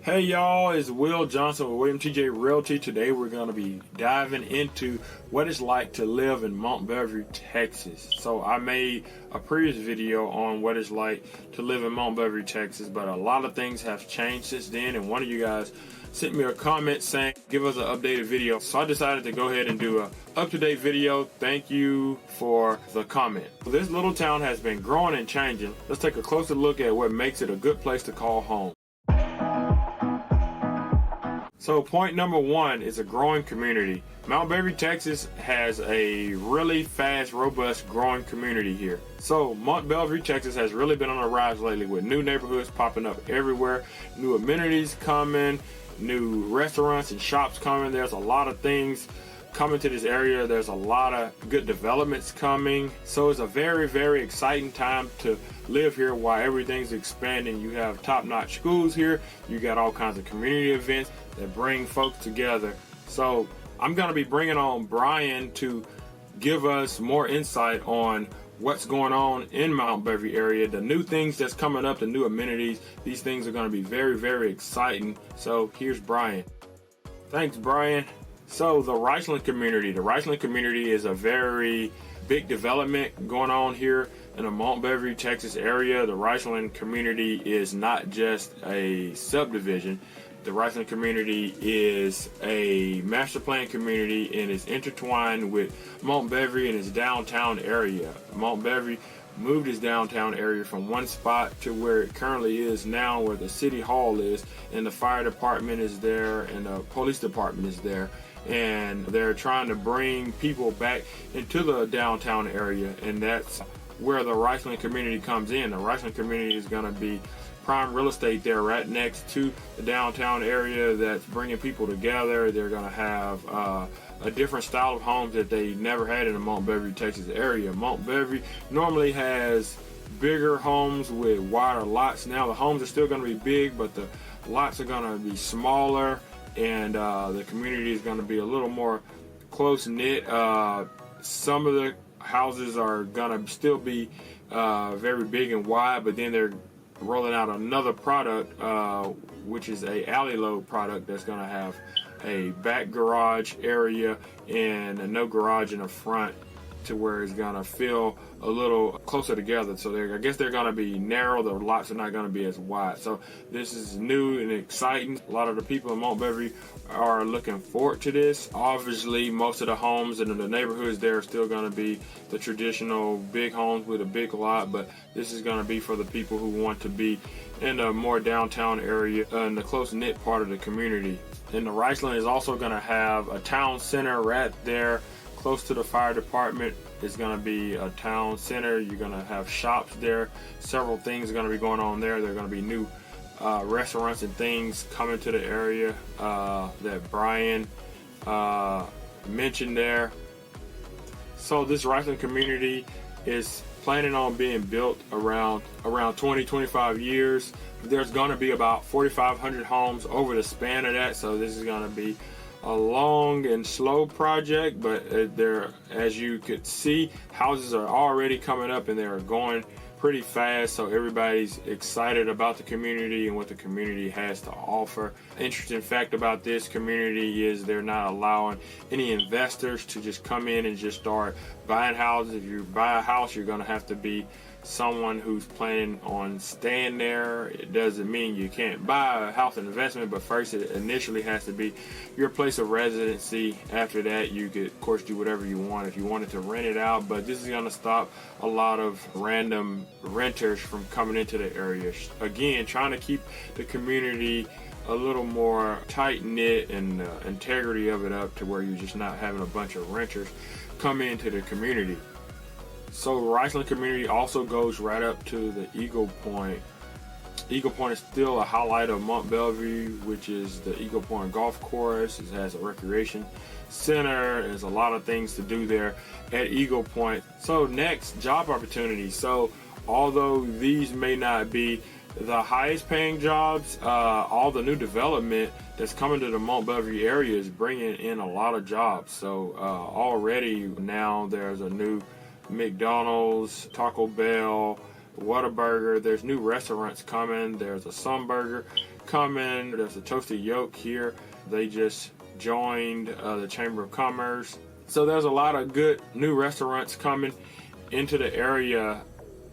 Hey y'all, it's Will Johnson with William TJ Realty. Today we're going to be diving into what it's like to live in Mont Belvieu, Texas. So I made a previous video on what it's like to live in Mont Belvieu, Texas, but a lot of things have changed since then, and one of you guys sent me a comment saying give us an updated video. So I decided to go ahead and do a up-to-date video. Thank you for the comment. This little town has been growing and changing. Let's take a closer look at what makes it a good place to call home. So point number one is a growing community. Mont Belvieu, Texas has a really fast, robust, growing community here. So Mont Belvieu, Texas has really been on the rise lately with new neighborhoods popping up everywhere, new amenities coming, new restaurants and shops coming. There's a lot of things coming to this area. There's a lot of good developments coming. So it's a very, very exciting time to live here while everything's expanding. You have top-notch schools here. You got all kinds of community events that bring folks together. So I'm going to be bringing on Brian to give us more insight on what's going on in Mont Belvieu area, the new things that's coming up, the new amenities. These things are going to be very, very exciting. So here's Brian. Thanks, Brian. So the Riceland community is a very big development going on here in the Mont Belvieu, Texas area. The Riceland community is not just a subdivision. The Riceland community is a master plan community and is intertwined with Mont Belvieu and its downtown area. Mont Belvieu moved its downtown area from one spot to where it currently is now, where the city hall is, and the fire department is there and the police department is there. And they're trying to bring people back into the downtown area, and that's where the Riceland community comes in. The Riceland community is going to be prime real estate there right next to the downtown area that's bringing people together. They're going to have a different style of homes that they never had in the Mont Belvieu, Texas area. Mont Belvieu normally has bigger homes with wider lots. Now the homes are still going to be big, but the lots are going to be smaller, and the community is going to be a little more close-knit. Some of the houses are going to still be very big and wide, but then they're rolling out another product, which is a alley load product that's going to have a back garage area and no garage in the front, to where it's going to feel a little closer together. So I guess they're going to be narrow. The lots are not going to be as wide. So this is new and exciting. A lot of the people in Mont Belvieu are looking forward to this. Obviously, most of the homes in the neighborhoods there are still going to be the traditional big homes with a big lot, but this is going to be for the people who want to be in a more downtown area in the close-knit part of the community. And the Riceland is also going to have a town center right there close to the fire department. It's going to be a town center. You're going to have shops there. Several things are going to be going on there. There are going to be new restaurants and things coming to the area that Brian mentioned there. So this Riceland community is planning on being built around 20-25 years. There's going to be about 4,500 homes over the span of that. So this is going to be a long and slow project, but there, as you could see, houses are already coming up and they're going pretty fast. So everybody's excited about the community and what the community has to offer. Interesting fact about this community is they're not allowing any investors to just come in and just start buying houses. If you buy a house, you're going to have to be someone who's planning on staying there. It doesn't mean you can't buy a house and investment, but first it initially has to be your place of residency. After that, you could of course do whatever you want if you wanted to rent it out, but this is going to stop a lot of random renters from coming into the area. Again, trying to keep the community a little more tight-knit and integrity of it up to where you're just not having a bunch of renters come into the community. So Riceland community also goes right up to the Eagle Point. Eagle Point is still a highlight of Mont Belvieu, which is the Eagle Point golf course. It has a recreation center. There's a lot of things to do there at Eagle Point. So next, job opportunities. So although these may not be the highest paying jobs, all the new development that's coming to the Mont Belvieu area is bringing in a lot of jobs. So already now there's a new McDonald's, Taco Bell, Whataburger. There's new restaurants coming. There's a Sunburger coming. There's a Toasted Yolk here. They just joined the Chamber of Commerce. So there's a lot of good new restaurants coming into the area,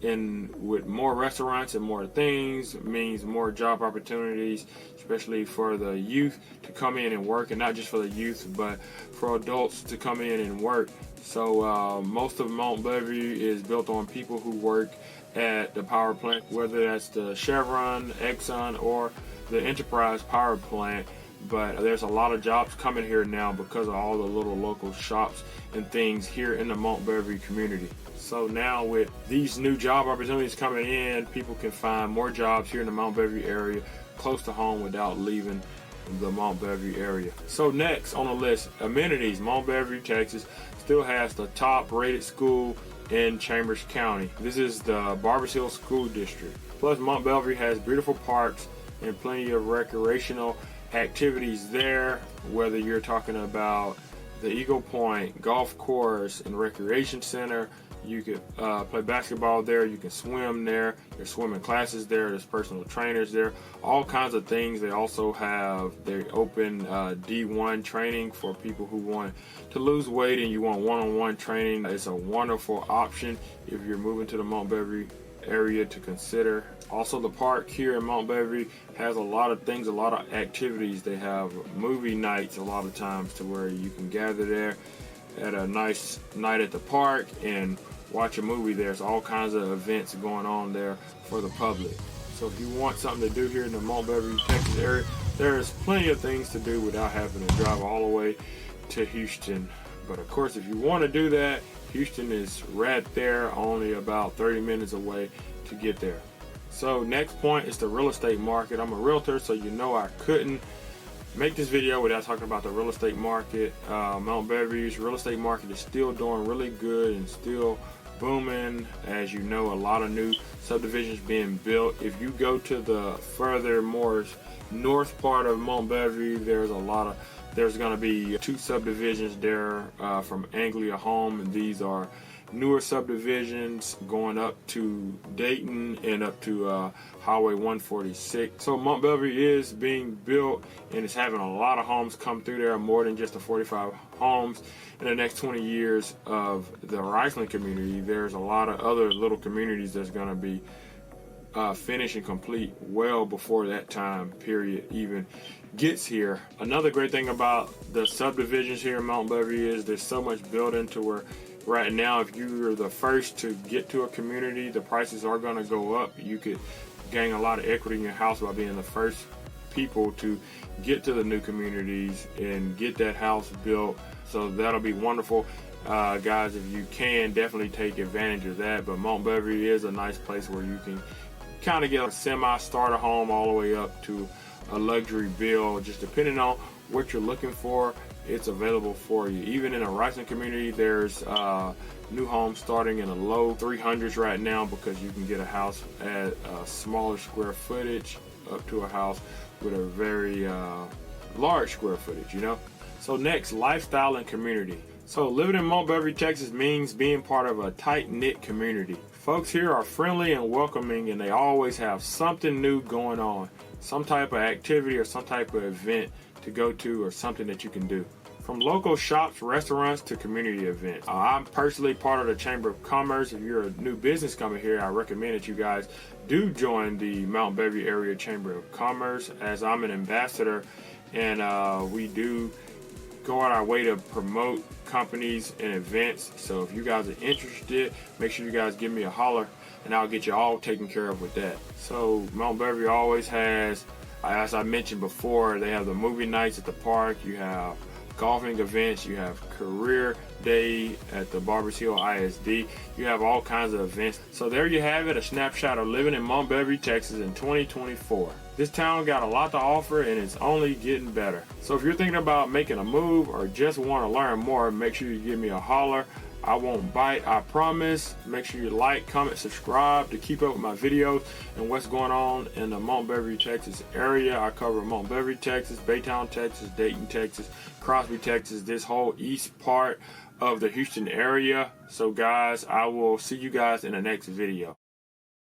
and with more restaurants and more things means more job opportunities, especially for the youth to come in and work, and not just for the youth but for adults to come in and work. So most of Mont Belvieu is built on people who work at the power plant, whether that's the Chevron, Exxon, or the Enterprise power plant. But there's a lot of jobs coming here now because of all the little local shops and things here in the Mont Belvieu community. So now with these new job opportunities coming in, people can find more jobs here in the Mont Belvieu area close to home without leaving the Mont Belvieu area. So next on the list, amenities. Mont Belvieu, Texas still has the top rated school in Chambers County. This is the Barbers Hill School District. Plus Mont Belvieu has beautiful parks and plenty of recreational activities there, whether you're talking about the Eagle Point Golf Course and Recreation Center. You could play basketball there, you can swim there, there's swimming classes there, there's personal trainers there, all kinds of things. They also have their open D1 training for people who want to lose weight and you want one-on-one training. It's a wonderful option if you're moving to the Mont Belvieu area to consider. Also, the park here in Mont Belvieu has a lot of things, a lot of activities. They have movie nights a lot of times to where you can gather there at a nice night at the park and watch a movie. There's all kinds of events going on there for the public. So if you want something to do here in the Mont Belvieu, Texas area, there's plenty of things to do without having to drive all the way to Houston. But of course, if you want to do that, Houston is right there, only about 30 minutes away to get there. So next point is the real estate market. I'm a realtor, so you know I couldn't make this video without talking about the real estate market. Mont Belvieu's real estate market is still doing really good and still booming. As you know, a lot of new subdivisions being built. If you go to the further more north part of Mont Belvieu, there's going to be 2 subdivisions there from Anglia Home, and these are newer subdivisions going up to Dayton and up to Highway 146. So Mont Belvieu is being built and it's having a lot of homes come through there, more than just the 45 homes. In the next 20 years of the Riceland community, there's a lot of other little communities that's going to be finished and complete well before that time period even gets here. Another great thing about the subdivisions here in Mont Belvieu is there's so much built into where right now, if you're the first to get to a community, the prices are going to go up. You could gain a lot of equity in your house by being the first people to get to the new communities and get that house built. So that'll be wonderful. Guys, if you can, definitely take advantage of that. But Mont Belvieu is a nice place where you can kind of get a semi-starter home all the way up to a luxury build, just depending on what you're looking for. It's available for you. Even in a Riceland community, there's new homes starting in the low 300s right now, because you can get a house at a smaller square footage up to a house with a very large square footage, you know. So next, lifestyle and community. So living in Mont Belvieu, Texas means being part of a tight-knit community. Folks here are friendly and welcoming, and they always have something new going on, some type of activity or some type of event to go to, or something that you can do. From local shops, restaurants, to community events. I'm personally part of the Chamber of Commerce. If you're a new business coming here, I recommend that you guys do join the Mont Belvieu Area Chamber of Commerce, as I'm an ambassador, and we do go out our way to promote companies and events. So if you guys are interested, make sure you guys give me a holler and I'll get you all taken care of with that. So Mont Belvieu always has, as I mentioned before, they have the movie nights at the park, you have golfing events, you have career day at the Barbers Hill ISD, you have all kinds of events. So there you have it, a snapshot of living in Mont Belvieu, Texas in 2024. This town got a lot to offer and it's only getting better. So if you're thinking about making a move or just want to learn more, make sure you give me a holler. I won't bite, I promise. Make sure you like, comment, subscribe to keep up with my videos and what's going on in the Mont Belvieu, Texas area. I cover Mont Belvieu, Texas, Baytown, Texas, Dayton, Texas, Crosby, Texas, this whole east part of the Houston area. So guys, I will see you guys in the next video.